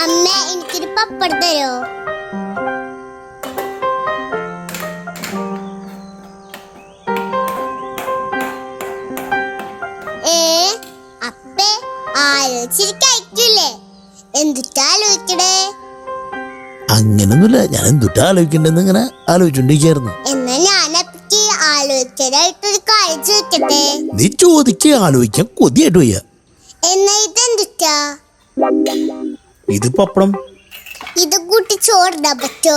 അമ്മ എനിക്കൊരു പപ്പടം തരോ? അപ്പേ ആലോചിച്ചിരിക്കല്ലേ? എന്തുട്ടാ ആലോചിക്കടേ? അങ്ങനൊന്നുമില്ല, ഞാൻ എന്തുട്ടാ ആലോചിക്കണ്ടെന്ന് ഇങ്ങനെ ആലോചിച്ചോണ്ടിരിക്കായിരുന്നു. എന്നാ ഞാനപ്പക്ക് ആലോചിക്കാനായിട്ടൊരു കാര്യം ചോദിക്കട്ടെ? നീ ചോദിക്ക്, ആലോചിക്കാൻ കൊതിയായിട്ട് വയ്യ. എന്നാ ഇതെന്തുട്ടാ? ഇത് പപ്പടം. ഇത് കൂട്ടി ചോറിടാൻ പറ്റോ?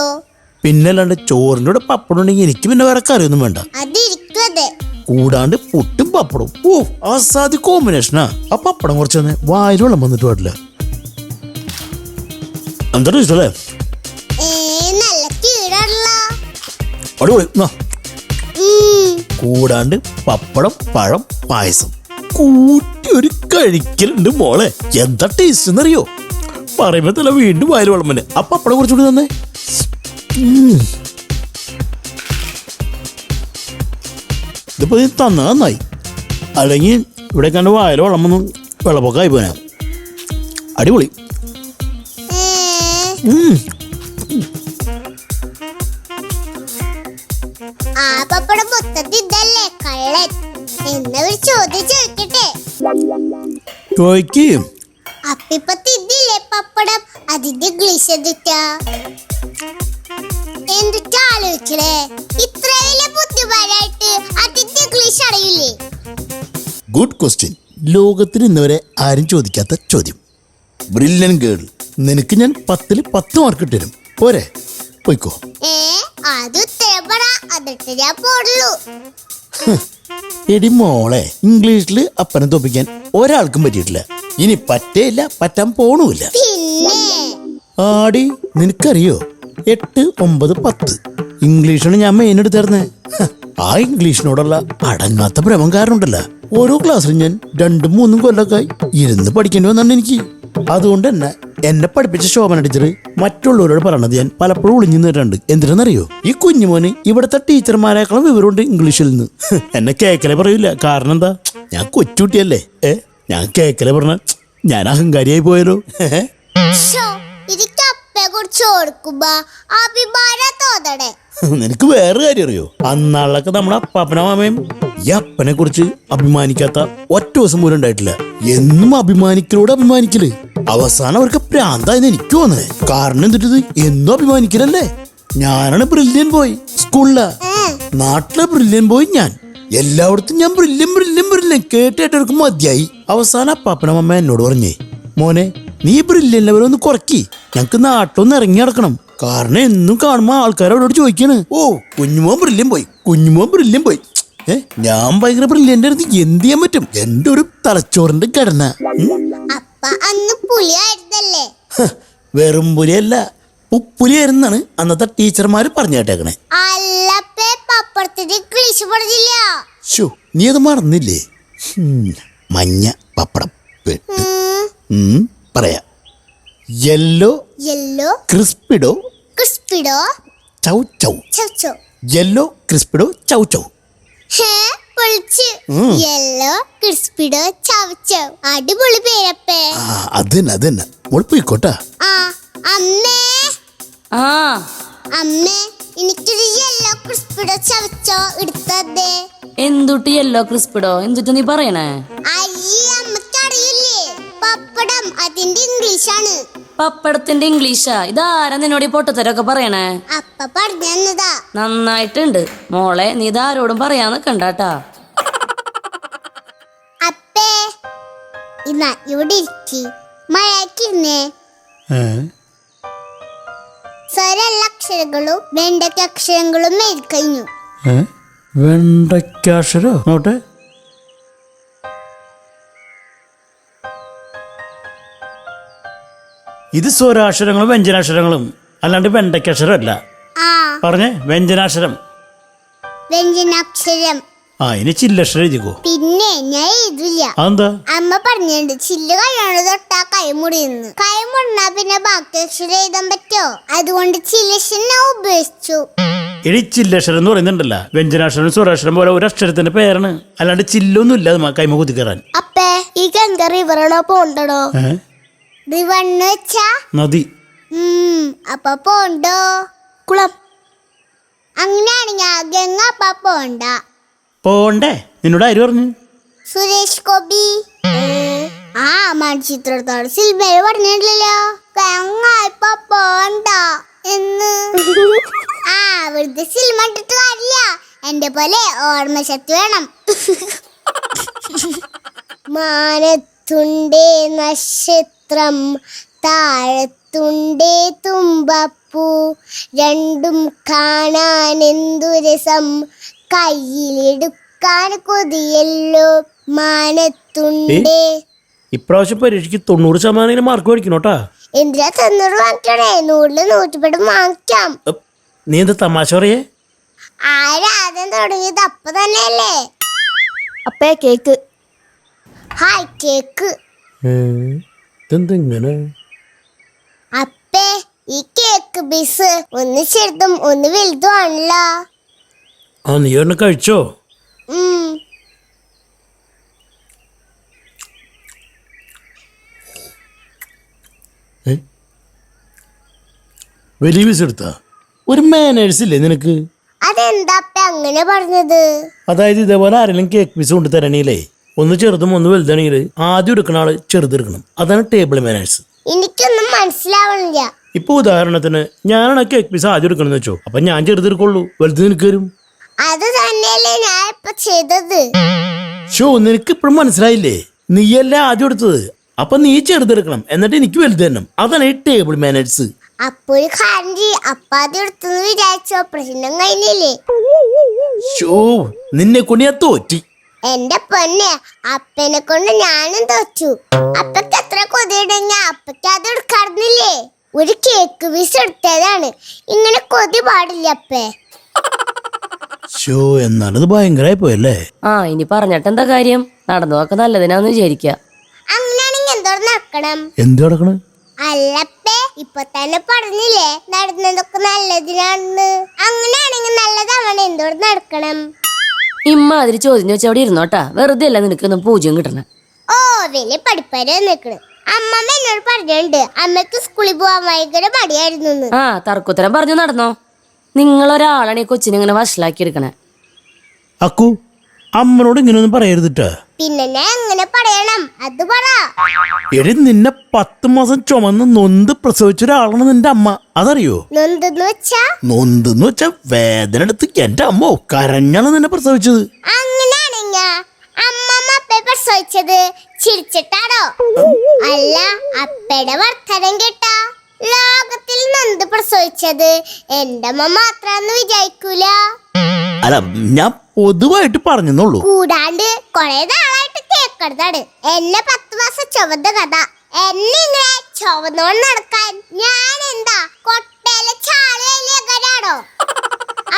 പിന്നല്ലാണ്ട് ചോറിന്റെ കൂടെ പപ്പടം ഉണ്ടെങ്കിൽ എനിക്ക് പിന്നെ വേറെ കറിയൊന്നും വേണ്ട. അതിരിക്കതെ കൂടാണ്ട് പുട്ടും പപ്പടവും. ഓ അസാധ്യ കോമ്പിനേഷനാ. ആ പപ്പടം കുറച്ച് തന്നെ വായിൽ വെള്ളം വന്നിട്ട് പാടില്ല. എന്താ ഇഷ്ടല്ലേ? നല്ല കീഴാണല്ലോ. അടിപൊളി. കൂടാണ്ട് പപ്പടം, പഴം, പായസം കൂട്ടി ഒരു കഴിക്കലുണ്ട് മോളെ. എന്താ ടേസ്റ്റ് എന്നറിയോ? പറയുമ്പോ തന്നെ വീണ്ടും വായിൽ വെള്ളം തന്നെ. ആ പപ്പടം കുറച്ചുകൂടി തന്നെ. ഇതിപ്പോ തന്നാ നന്നായി, അല്ലെങ്കിൽ ഇവിടെ കണ്ട് വായിൽ വെള്ളം വന്നു വെള്ളപ്പൊക്കമായി പോനാ. അടിപൊളി. ആ പപ്പടം മൊത്തത്തിൽ ഇതല്ലേ കള്ളൻ? എന്നാ ഒരു ചോദ്യം ചോദിക്കട്ടെ? ചോയ്ക്ക്. അപ്പിപ്പ തിന്നില്ലേ പപ്പടം? അതിന്റെ ഇംഗ്ലീഷ് എന്തുട്ടാ? എന്തുട്ടാ ആലോചിക്കണേ? ഇത്ര വലിയ ബുദ്ധിമാനായിട്ട് അതിന്റെ ഇംഗ്ലീഷ് അറിയില്ലേ? Good question. ലോകത്തിൽ ഇന്നുവരെ ആരും ചോദിക്കാത്ത ചോദ്യം. Brilliant girl. നിനക്ക് ഞാൻ 10ൽ 10 മാർക്ക് ഇട്ടുതരും. പോരെ? പോയിക്കോ. അത് ഉത്തരം പറ, എന്നിട്ട് ഞാൻ പോടുള്ളൂ. എടി മോളെ, ഇംഗ്ലീഷിൽ അപ്പനെ തോപ്പിക്കാൻ ഒരാൾക്കും പറ്റിയിട്ടില്ല. ഇനി പറ്റേയില്ല, പറ്റാൻ പോണുമില്ല. പിന്നെ ആടി, നിനക്കറിയോ 8, 9, 10 ഇംഗ്ലീഷാണ് ഞാൻ മെയിൻ എടുത്തായിരുന്നേ. ആ ഇംഗ്ലീഷിനോടുള്ള അടങ്ങാത്ത ഭ്രമം കാരണം ഉണ്ടല്ലോ, ഓരോ ക്ലാസ്സിലും ഞാൻ 2, 3 കൊല്ലൊക്കെ ഇരുന്ന് പഠിക്കേണ്ടി വന്നാണ് എനിക്ക്. അതുകൊണ്ട് തന്നെ എന്നെ പഠിപ്പിച്ച ശോഭന ടീച്ചർ മറ്റുള്ളവരോട് പറയണത് ഞാൻ പലപ്പോഴും ഒളിഞ്ഞു നിന്നിട്ടുണ്ട്. എന്തിനാണെന്നറിയോ? ഈ കുഞ്ഞുമോന് ഇവിടുത്തെ ടീച്ചർമാരെക്കാളും വിവരമുണ്ട് ഇംഗ്ലീഷിൽ നിന്ന്. എന്നെ കേക്കലെ പറയൂല. കാരണം എന്താ? ഞാൻ കൊച്ചുകുട്ടിയല്ലേ. ഞാൻ കേക്കലെ പറഞ്ഞ ഞാൻ അഹങ്കാരിയായി പോയാലോ. നിനക്ക് വേറെ കാര്യം അറിയോ? അന്നാളൊക്കെ നമ്മുടെ അപ്പാപ്പനും അമ്മയും ഈ അപ്പനെ കുറിച്ച് അഭിമാനിക്കാത്ത ഒറ്റ ദിവസം പോലും ഉണ്ടായിട്ടില്ല. എന്നും അഭിമാനിക്കലോട് അഭിമാനിക്കല്. അവസാനം അവർക്ക് പ്രാന്തായെന്ന് എനിക്ക് തോന്നുന്നത്. കാരണം എന്തിട്ടത് എന്നും അഭിമാനിക്കലല്ലേ. ഞാനാണ് ബ്രില്യൻ ബോയ്. സ്കൂളില് നാട്ടിലെ ബ്രില്യൻ ബോയ് ഞാൻ. എല്ലായിടത്തും ഞാൻ ബ്രില്യൻ ബ്രില്യൻ ബ്രില്യൻ കേട്ടവർക്ക് മതിയായി. അവസാനം അപ്പാപ്പനും അമ്മ എന്നോട് പറഞ്ഞേ, മോനെ നീ ബ്രില്യൻ ലെവൽ ഒന്ന് കുറക്കി, ഞങ്ങക്ക് നാട്ടിലൊന്ന് ഇറങ്ങി നടക്കണം. കാരണം എന്നും കാണുമ്പോ ആൾക്കാരോട് ചോദിക്കാണ്, ഓ കുഞ്ഞുമോൻ ബ്രില്യൻ പോയി, കുഞ്ഞുമോൻ ബ്രില്യൻ പോയി. ഞാൻ ഭയങ്കര ബ്രില്യന്റ് ആയിരുന്നു. എന്ത് ചെയ്യാൻ പറ്റും? എന്റെ ഒരു തലച്ചോറിന്റെ ഘടന. വെറും പുലിയല്ല, ഉപ്പുലിയായിരുന്നാണ് അന്നത്തെ ടീച്ചർമാര് പറഞ്ഞു കേട്ടേക്കണേ. നീ അത് മറന്നില്ലേ? മഞ്ഞ പപ്പടം പെട്ട്. പറയാ. യെല്ലോ ക്രിസ്പിഡോ ചൗ ചൗ. യെല്ലോ ക്രിസ്പിഡോ ചൗ ചൗ. അടിപൊളി പേരപ്പേ. അത് തന്നെ മോള് പോയിക്കോട്ടാ. അമ്മേ എനിക്കൊരു യെല്ലോ ക്രിസ്പിഡോ ചവച്ചോ എടുത്തേ. എന്തുട്ടി യെല്ലോ ക്രിസ്പിഡോ? എന്തുട്ട് നീ പറയണേ? അമ്മക്കറിയില്ലേ പപ്പടം? അതിന്റെ ഇംഗ്ലീഷാണ്. പപ്പടത്തിന്റെ ഇംഗ്ലീഷാ? ഇതാരാ നിന്നോട് പൊട്ടത്തരൊക്കെ പറയണേ? അപ്പ പറഞ്ഞതാ. നന്നായിട്ടുണ്ട് മോളെ, നീ ഇതാരോടും പറയാൻ നിക്കണ്ടാട്ടാ. അപ്പേ ഇവിടെ ഇരിക്കി മഴക്കിരുന്നേ. സ്വരല്ല അക്ഷരങ്ങളും വെണ്ടക്ക അക്ഷരങ്ങളും എഴുതിക്കഴിഞ്ഞു. വെണ്ടക്കാക്ഷരോ? നോട്ടെ. ഇത് സ്വരാക്ഷരങ്ങളും വ്യഞ്ജനാക്ഷരങ്ങളും, അല്ലാണ്ട് വെണ്ടക്കാക്ഷരം അല്ല. പറഞ്ഞേ വ്യഞ്ജനാക്ഷരം. വ്യഞ്ജനാക്ഷരം. ഇനി ചില്ലക്ഷരം എഴുതിക്കോ. പിന്നെ ഞാൻ എഴുതില്ല. അതെന്താ? അമ്മ പറഞ്ഞിട്ടുണ്ട് ചില്ല് കഴിയണത് തൊട്ടാ കൈമുടിയുന്നു. കൈമുടിനാ പിന്നെ ബാക്കി അക്ഷരം എഴുതാൻ പറ്റോ? അതുകൊണ്ട് ചില്ലക്ഷരം ഞാൻ ഉപയോഗിച്ചു. ഇനി ചില്ലക്ഷരം എന്ന് പറയുന്നുണ്ടല്ല, വ്യഞ്ജനാക്ഷരം സ്വരാക്ഷരം പോലെ ഒരു അക്ഷരത്തിന്റെ പേരാണ്, അല്ലാണ്ട് ചില്ലൊന്നും ഇല്ല കൈമ കുത്തി കയറാൻ. അപ്പേ ഈ ഗംഗ റിവറാണോ പോണ്ടോ? റിവണ്ണ് വെച്ചാ നദി. അപ്പൊ പോണ്ടോ? കുളം. അങ്ങനെയാണെങ്കിൽ ഗംഗ അപ്പ പോണ്ട. പോണ്ടേ? നിന്നോട് ആര് പറഞ്ഞു? സുരേഷ് ഗോപി. ആ മൺചിത്രത്തോട് സിൽമേല് പറഞ്ഞിട്ടില്ലല്ലോ ഗംഗ ഇപ്പൊ പോണ്ട എന്ന്. ആ വെറുതെ സിനിമ ഇട്ടിട്ട് കാര്യമില്ല, എന്റെ പോലെ ഓർമ്മശക്തി വേണം. മാനത്തുണ്ടേ നക്ഷത്രം, താഴത്തുണ്ടേ തുമ്പപ്പൂ, രണ്ടും കാണാൻ എന്തു രസം, കയ്യിലെടുക്കാൻ കൊതിയല്ലോ. മാനത്തുണ്ടേ. ഇപ്രാവശ്യം പരീക്ഷയ്ക്ക് 90% മാർക്ക് മേടിക്കണോട്ടാ. എന്തിനാ 90 വാങ്ങിക്കണേ? 100 100 വാങ്ങിക്കാം. നീ എന്താ തമാശ പറയേ? ആരാദ്യം തുടങ്ങിയത് അപ്പ തന്നെയല്ലേ? അപ്പേ കേക്ക്. Hi cake. ഇതെന്തെങ്ങനെ? അപ്പേ ഈ കേക്ക് പീസ് ഒന്ന് ചെറുതും ഒന്ന് വലുതും ആണല്ലോ. ആ നീ ഒരെണ്ണം കഴിച്ചോ? വലിയ പീസ് എടുത്താ? ഒരു മാനേഴ്സ് ഇല്ലേ നിനക്ക്? അതെന്താ അപ്പ അങ്ങനെ പറഞ്ഞത്? അതായത് ഇതേപോലെ ആരെങ്കിലും കേക്ക് പീസ് കൊണ്ട് തരണീലേ, ഒന്ന് ചെറുതും ഒന്ന് വലുതാണെങ്കിൽ ആദ്യം എടുക്കണ ആള് ചെറുതെടുക്കണം. അതാണ് ടേബിൾ മാനേഴ്സ്. എനിക്കൊന്നും മനസ്സിലാവണില്ല. ഇപ്പൊ ഉദാഹരണത്തിന് ഞാനാണ് കേക്ക് പീസ് ആദ്യം എടുക്കണമെന്ന് വെച്ചോ, അപ്പൊ ഞാൻ ചെറുതെടുക്കുള്ളൂ, വലുത് നിനക്ക് വരും. അത് തന്നെയല്ലേ ഞാൻ ഇപ്പൊ ചെയ്തത്. ഷോ നിനക്ക് ഇപ്പഴും മനസ്സിലായില്ലേ? നീയല്ലേ ആദ്യം എടുത്തത്, അപ്പൊ നീ ചെറുതെടുക്കണം, എന്നിട്ട് എനിക്ക് വലുത് തരണം. അതാണ് ഈ ടേബിൾ മാനേഴ്സ്. അപ്പൊ ഒരു കാര്യം അപ്പാദ്യം എടുത്തെന്ന് വിചാരിച്ചോ, പ്രശ്നം കഴിഞ്ഞില്ലേ? ഷോ നിന്നെ കൊണ്ട് ഞാൻ തോറ്റി. എന്റെ പൊന്നെ, അപ്പനെ കൊണ്ട് ഞാനും തോറ്റു. അപ്പക്ക് എത്ര കൊതിയുണ്ടെങ്കിൽ അപ്പക്ക് അത് എടുക്കാറുന്നില്ലേ? ഒരു കേക്ക് പീസ് എടുത്തതാണ്. ഇങ്ങനെ കൊതി പാടില്ല അപ്പേ. ഷോ എന്നാലത് ഭയങ്കരമായി പോയല്ലേ? ആ ഇനി പറഞ്ഞിട്ട് എന്താ കാര്യം? നടന്നതൊക്കെ നല്ലതിനാന്ന് വിചാരിക്ക. അങ്ങനെയാണെങ്കിൽ എന്തോരം നടക്കണം? എന്ത് നടക്കണ? അല്ലപ്പേ, ഇപ്പൊ തന്നെ പറഞ്ഞില്ലേ നടന്നതൊക്കെ നല്ലതിനാണെന്ന്. അങ്ങനെയാണെങ്കിൽ നല്ലതാവണ എന്തോരം നടക്കണം? ഇമ്മാതിരി ചോദ്യം ചോദിച്ചാൽ അവിടെ ഇരുന്നോട്ടാ, വെറുതെ അല്ല നിനക്കൊന്നും പൂജ്യം കിട്ടണേ. ഓ വലിയ പഠിപ്പര നിക്കണ്. അമ്മമ്മ എന്നോട് പറഞ്ഞിട്ടുണ്ട് അമ്മക്ക് സ്കൂളിൽ പോവാൻ ഭയങ്കര മടിയായിരുന്നു. ആ തർക്കുത്തരം പറഞ്ഞു നടന്നോ. നിങ്ങളൊരാളാണ് ഈ കൊച്ചിനെ ഇങ്ങനെ വഷളാക്കി എടുക്കണേ. അക്കു അമ്മനോട് ഇങ്ങനെയൊന്നും പറയരുതിട്ടാ. പിന്നെ ഞാൻ എങ്ങനെ പറയണം? അത് പറ. എടി നിന്നെ 10 മാസം ചുമന്ന് നൊന്ത് പ്രസവിച്ച ഒരാളാണ് നിന്റെ അമ്മ, അതറിയോ? നൊന്തെന്ന് വെച്ചാ? നൊന്തെന്ന് വെച്ചാ വേദന എടുത്ത് എന്റെ അമ്മ കരഞ്ഞാണ് നിന്നെ പ്രസവിച്ചത്. അങ്ങനെയാണെങ്ക അമ്മമ്മ അപ്പ പ്രസവിച്ചത് ചിരിച്ചിട്ടാണോ? അല്ല, അപ്പയുടെ വർത്തനം കേട്ടാ ലോകത്തിൽ നൊന്ത് പ്രസവിച്ചത് എന്റെ അമ്മ മാത്രാന്ന് വിചാരിക്കൂല. അല്ല ഞാൻ പൊതുവായിട്ട് പറഞ്ഞെന്നുള്ളൂ. കൂടാണ്ട് കൊറേ നാളായിട്ട് കേക്കണതാണ് എന്നെ 10 മാസം ചുവന്ന കഥ. എന്നെ ഇങ്ങനെ ചുവന്നോണ്ട് നടക്കാൻ ഞാൻ എന്താ കൊട്ടയിലെ ചാളയിലേക്കരാണോ?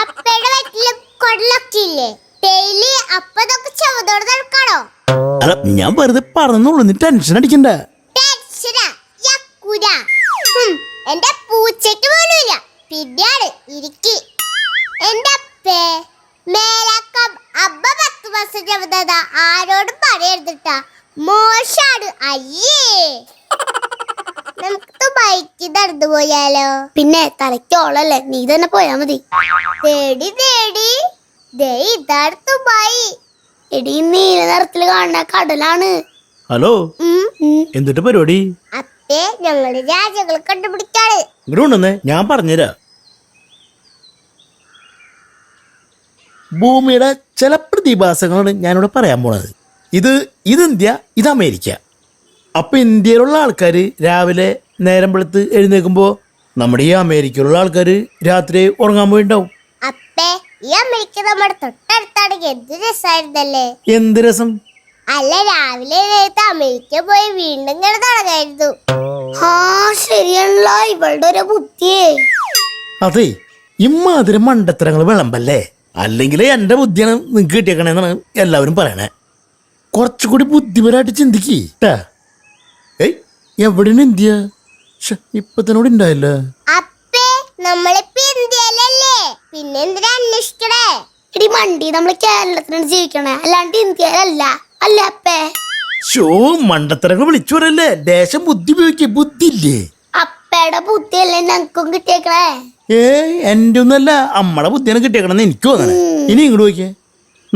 അപ്പയുടെ വയറ്റില് കൊടലൊക്കെ ഇല്ലേ? ഡെയിലി അപ്പതൊക്കെ ചുവന്നോട് നടക്കാണോ? അല്ല ഞാൻ വെറുതെ പറഞ്ഞെന്നുള്ളൂ, നീ ടെൻഷൻ അടിക്കണ്ട. ടെൻഷനാ യക്കുര. എന്റെ പൂച്ചയ്ക്ക് പോലുമില്ല. പിന്നെയാണ് ഇരിക്കി എന്റെ അപ്പേ. മേലാക്കം അബ്ബ 10 മാസം ചുമന്നതാ, ആരോടും പറയരുതിട്ടാ, മോശാണ്. അയ്യേ, നമുക്ക് ബൈക്ക് നടന്നു പോയാലോ? പിന്നെ തലയ്ക്കോളല്ലേ, നീ തന്നെ പോയാ മതി. തേടി തേടി ഇതാണ് ദുബായ്. എടി നീല നിറത്തില് കാണുന്ന കടലാണ്. ഹലോ, എന്നിട്ട് പരിപാടി? അപ്പേ ഞങ്ങളുടെ രാജ്യങ്ങൾ കണ്ടുപിടിക്കാണ്. ഇങ്ങോട്ട് ഞാൻ പറഞ്ഞുതരാം. ഭൂമിയുടെ ചില പ്രതിഭാസങ്ങളാണ് ഞാനിവിടെ പറയാൻ പോണത്. ഇത് ഇന്ത്യ, ഇത് അമേരിക്ക. അപ്പൊ ഇന്ത്യയിലുള്ള ആൾക്കാർ രാവിലെ നേരം വെളുത്ത് എഴുന്നേൽക്കുമ്പോ നമ്മുടെ ഈ അമേരിക്കയിലുള്ള ആൾക്കാർ രാത്രി ഉറങ്ങാൻ പോയിണ്ടാവും. അപ്പേ ഈ അമേരിക്ക നമ്മുടെ തൊട്ടടുത്താണെങ്കിൽ എന്ത് രസമായിരുന്നല്ലേ? എന്ത് രസം! അല്ല, രാവിലെ എഴുന്നേറ്റ് അമേരിക്ക പോയി വീണ്ടും ഇങ്ങനെ തുടങ്ങായിരുന്നു. ശരിയല്ലോ, ഇവളുടെ ഒരു ബുദ്ധിയേ. അതെ, ഇമ്മാതിരി മണ്ടത്തരങ്ങൾ വിളമ്പല്ലേ. അല്ലെങ്കിൽ എന്റെ ബുദ്ധിയാണ് നിങ്ങക്ക് കിട്ടിയേക്കണെന്നാണ് എല്ലാവരും പറയണേ. കുറച്ചുകൂടി ബുദ്ധിപരമായിട്ട് ചിന്തിക്കേ. ഏയ് എവിടെയാണ് ഇന്ത്യ? ഇപ്പൊ തന്നോട് ഉണ്ടായില്ല. അപ്പേ നമ്മളിപ്പോ ഇന്ത്യയിലല്ലേ, പിന്നെ എന്തിനാ അന്വേഷിക്കണേ? ഇടി മണ്ടി, നമ്മള് കേരളത്തിനാണ് ജീവിക്കണേ, അല്ലാണ്ട് ഇന്ത്യയിലല്ല. അല്ല അപ്പേ? ഷോ മണ്ടത്തരങ്ങൾ വിളിച്ചു പറയല്ലേ. ദേശം ബുദ്ധി ഉപയോഗിക്കേ, ബുദ്ധി ഇല്ലേ? അപ്പയുടെ ബുദ്ധിയല്ലേ ഞങ്ങൾക്കും കിട്ടിയേക്കണേ. എന്റെ ഒന്നല്ല, അമ്മടെ ബുദ്ധിയാണ് കിട്ടിയേക്കണെന്ന് എനിക്ക് തോന്നണേ. ഇനി ഇങ്ങോട്ട് നോക്കിയേ,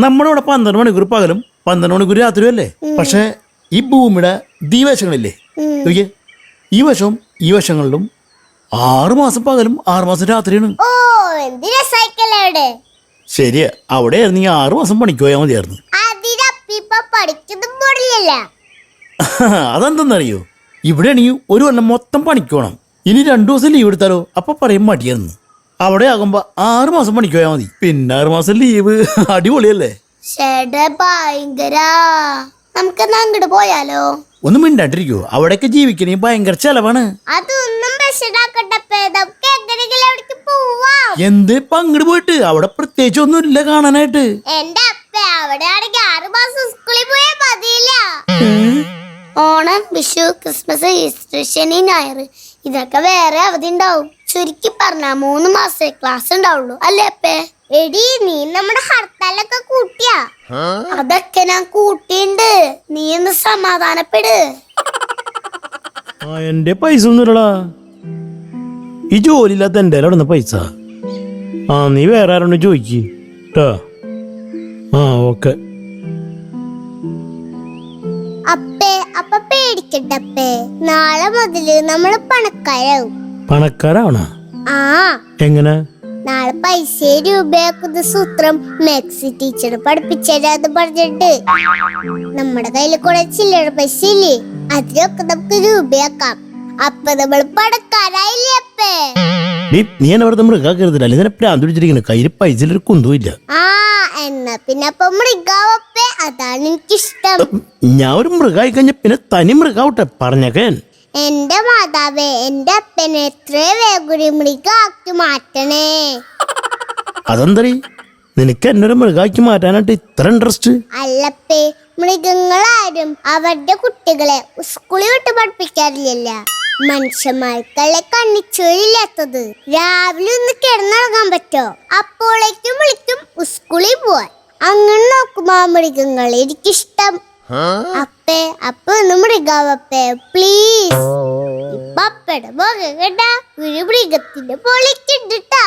നമ്മുടെ ഇവിടെ 12 മണിക്കൂർ പകലും 12 മണിക്കൂർ രാത്രിയും അല്ലേ? പക്ഷെ ഈ ഭൂമിയുടെ ദീവശങ്ങളില്ലേ, നോക്കിയേ, ഈ വശവും ഈ വശങ്ങളിലും 6 മാസം പകലും 6 മാസം രാത്രിയാണ്. ഓ എന്ത് രസായിക്കല്ലേ അവിടെ. ശരിയാ, അവിടെ ആയിരുന്നെങ്കിൽ 6 മാസം പണിക്ക് പോയാൽ മതിയായിരുന്നു. അതിനപ്പിപ്പൊ പഠിക്കുന്നതും പോടില്ലല്ല. അതെന്തെന്നറിയോ, ഇവിടെയാണെങ്കിൽ ഒരു കൊല്ലം മൊത്തം പണിക്ക് പോകണം. ഇനി 2 ദിവസം ലീവ് എടുത്താലോ അപ്പൊ പറയും മടിയായിരുന്നു. അവിടെ ആകുമ്പോ 6 മാസം പണിക്ക് പോയാൽ മതി. പിന്നെ 6 മാസം ലീവ്. അടിപൊളിയല്ലേ? ഭയങ്കര. നമുക്കെന്നാ അങ്ങോട്ട് പോയാലോ? ഒന്നും മിണ്ടാണ്ടിരിക്കോ, അവിടെയൊക്കെ ജീവിക്കണേ ഭയങ്കര ചെലവാണ്. അതൊന്നും പ്രശ്നമാക്കട്ടെ, നമുക്ക് എങ്ങനെയെങ്കിലും അവിടേക്ക് പോവാം. എന്ത് ഇപ്പൊ അങ്ങോട്ട് പോയിട്ട്? അവിടെ പ്രത്യേകിച്ച് ഒന്നും ഇല്ല കാണാനായിട്ട്. എന്റെ അപ്പ അവിടെ ആണെങ്കിൽ 6 മാസം സ്കൂളിൽ പോയാൽ മതിയില്ല. ഓണം, വിഷു, ക്രിസ്മസ്, ഈസ്റ്റർ, ശനി, ഞായർ ഇതൊക്കെ വേറെ അവധി ഉണ്ടാവും. ചുരുക്കി പറഞ്ഞാ 3 മാസേ ക്ലാസ് ഉണ്ടാവുള്ളൂ അല്ലേ അപ്പേ? എടി നീ നമ്മുടെ ഹർത്താലൊക്കെ കൂട്ടിയാ? അതൊക്കെ ഞാൻ കൂട്ടിണ്ട്. നീ ഒന്ന് സമാധാനപ്പെട്. എന്റെ പൈസ ഒന്നുമില്ലടാ. ഈ ജോലി ഇല്ലാത്ത എന്റെ അവിടെ പൈസ. നീ വേറെ ആരോട് ചോദിക്ക് ട്ടോ. ഓക്കെ. അപ്പ പേടിക്കട്ടപ്പേ, നാളെ മുതല് നമ്മള് പണക്കാരാവും. പണക്കാരാവണ? എങ്ങനെ? നാളെ പൈസ രൂപയാക്കുന്ന സൂത്രം മാത്സ് ടീച്ചർ പഠിപ്പിച്ചേരാന്ന് പറഞ്ഞിട്ട് നമ്മുടെ കയ്യില് കുറെ ചില്ലറ പൈസ ഇല്ലേ, അതിലൊക്കെ നമുക്ക് രൂപയാക്കാം. അപ്പൊ നമ്മൾ പണക്കാരായില്ലേ അപ്പേ? നീ എന്നെ വെറുതെ മൃഗാക്കരുതില്ല, അല്ലെങ്കിൽ തന്നെ പ്രാന്ത് പിടിച്ചിരിക്കുന്നു. കയ്യിൽ പൈസ ഒരു കുന്തുമില്ല. എന്നാ പിന്നെ അപ്പൊ മൃഗാവപ്പേ, അതാണ് എനിക്കിഷ്ടം. ഞാൻ ഒരു മൃഗമായി കഴിഞ്ഞ പിന്നെ തനി മൃഗാവട്ടെ പറഞ്ഞേക്കാൻ. എന്റെ മാതാവേ, എന്റെ അപ്പനെ എത്ര വേഗം മൃഗാക്കി മാറ്റണേ. അതെന്തറി നിനക്ക് എന്നൊരു മൃഗാക്കി മാറ്റാനായിട്ട് ഇത്ര ഇൻട്രസ്റ്റ്? അല്ലപ്പേ, മൃഗങ്ങളാരും അവരുടെ കുട്ടികളെ സ്കൂളിൽ വിട്ട് പഠിപ്പിക്കാറില്ല. മനുഷ്യന്മാർക്കല്ലേ കണ്ണിച്ചോരില്ലാത്തത്. രാവിലെ ഒന്ന് കിടന്നുറങ്ങാൻ പറ്റോ? അപ്പോഴേക്കും വിളിക്കും സ്കൂളിൽ പോവാൻ. അങ്ങനെ നോക്കുമ്പോ മൃഗങ്ങൾ എനിക്കിഷ്ടം. അപ്പേ, അപ്പൊ ഒന്ന് മൃഗാവപ്പേ പ്ലീസ്. ഇപ്പൊ അപ്പയുടെ മുഖം കേട്ടാ ഒരു മൃഗത്തിന്റെ പൊളിക്കുണ്ടിട്ടാ.